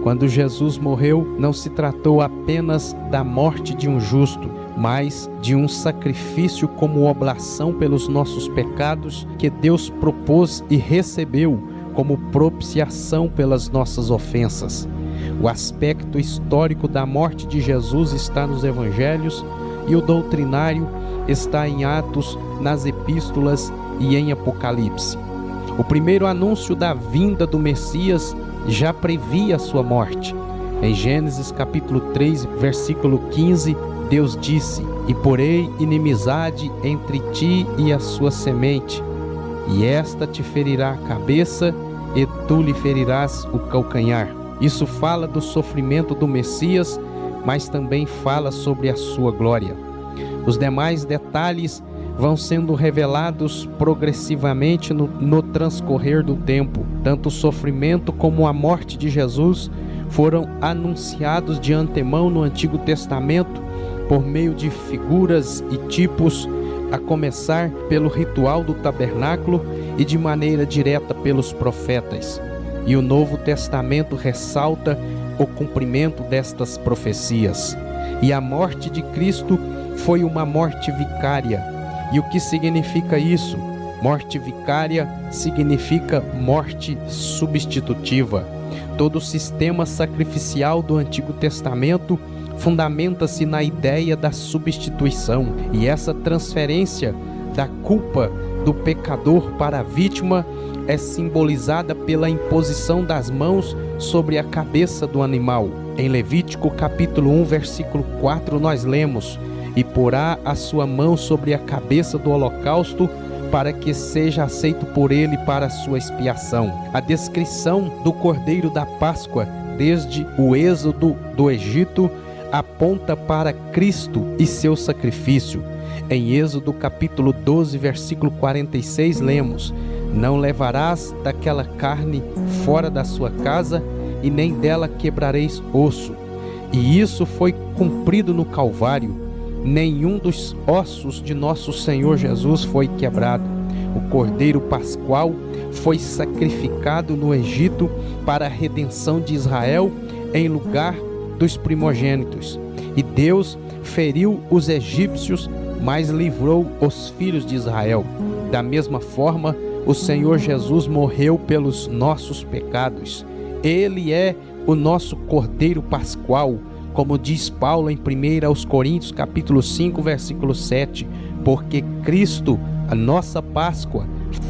Quando Jesus morreu, não se tratou apenas da morte de um justo, mas de um sacrifício como oblação pelos nossos pecados que Deus propôs e recebeu como propiciação pelas nossas ofensas. O aspecto histórico da morte de Jesus está nos evangelhos e o doutrinário está em Atos, nas epístolas e em Apocalipse. O primeiro anúncio da vinda do Messias já previa a sua morte. Em Gênesis capítulo 3, versículo 15, Deus disse: "E porei inimizade entre ti e a sua semente, e esta te ferirá a cabeça, e tu lhe ferirás o calcanhar." Isso fala do sofrimento do Messias, mas também fala sobre a sua glória. Os demais detalhes vão sendo revelados progressivamente no transcorrer do tempo. Tanto o sofrimento como a morte de Jesus foram anunciados de antemão no Antigo Testamento por meio de figuras e tipos, a começar pelo ritual do tabernáculo e de maneira direta pelos profetas. E o Novo Testamento ressalta o cumprimento destas profecias. E a morte de Cristo foi uma morte vicária. E o que significa isso? Morte vicária significa morte substitutiva. Todo o sistema sacrificial do Antigo Testamento fundamenta-se na ideia da substituição, e essa transferência da culpa do pecador para a vítima é simbolizada pela imposição das mãos sobre a cabeça do animal. Em Levítico capítulo 1, versículo 4, nós lemos: "E porá a sua mão sobre a cabeça do holocausto, para que seja aceito por ele para a sua expiação." A descrição do Cordeiro da Páscoa, desde o êxodo do Egito, aponta para Cristo e seu sacrifício. Em Êxodo capítulo 12, versículo 46, lemos: "Não levarás daquela carne fora da sua casa, e nem dela quebrareis osso." E isso foi cumprido no Calvário. Nenhum dos ossos de nosso Senhor Jesus foi quebrado. O Cordeiro Pascual foi sacrificado no Egito para a redenção de Israel em lugar dos primogênitos. E Deus feriu os egípcios, mas livrou os filhos de Israel. Da mesma forma, o Senhor Jesus morreu pelos nossos pecados. Ele é o nosso Cordeiro Pascual, como diz Paulo em 1 Coríntios capítulo 5, versículo 7, porque Cristo, a nossa Páscoa,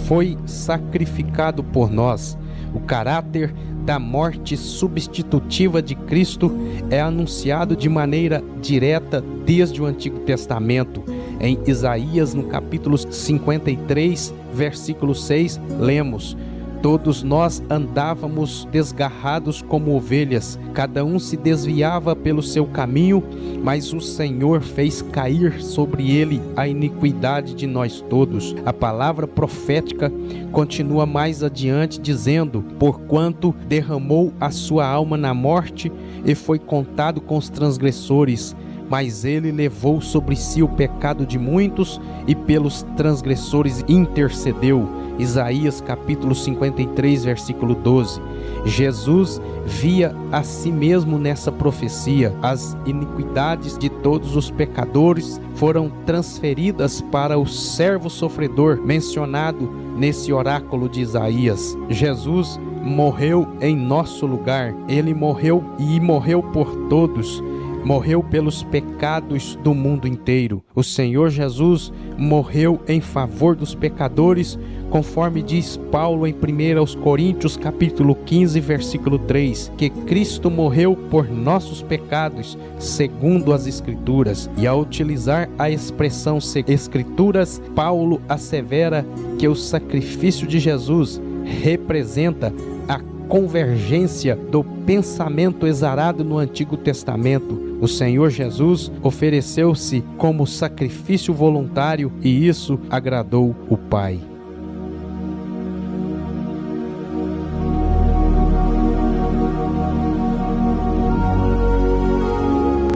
foi sacrificado por nós. O caráter da morte substitutiva de Cristo é anunciado de maneira direta desde o Antigo Testamento. Em Isaías, no capítulo 53, versículo 6, lemos: "Todos nós andávamos desgarrados como ovelhas, cada um se desviava pelo seu caminho, mas o Senhor fez cair sobre ele a iniquidade de nós todos." A palavra profética continua mais adiante dizendo: "Porquanto derramou a sua alma na morte e foi contado com os transgressores, mas ele levou sobre si o pecado de muitos e pelos transgressores intercedeu." Isaías capítulo 53, versículo 12. Jesus via a si mesmo nessa profecia. As iniquidades de todos os pecadores foram transferidas para o servo sofredor mencionado nesse oráculo de Isaías. Jesus morreu em nosso lugar. Ele morreu e morreu por todos. Morreu pelos pecados do mundo inteiro. O Senhor Jesus morreu em favor dos pecadores, conforme diz Paulo em 1 Coríntios capítulo 15, versículo 3, que Cristo morreu por nossos pecados, segundo as Escrituras. E ao utilizar a expressão Escrituras, Paulo assevera que o sacrifício de Jesus representa a convergência do pensamento exarado no Antigo Testamento. O Senhor Jesus ofereceu-se como sacrifício voluntário e isso agradou o Pai.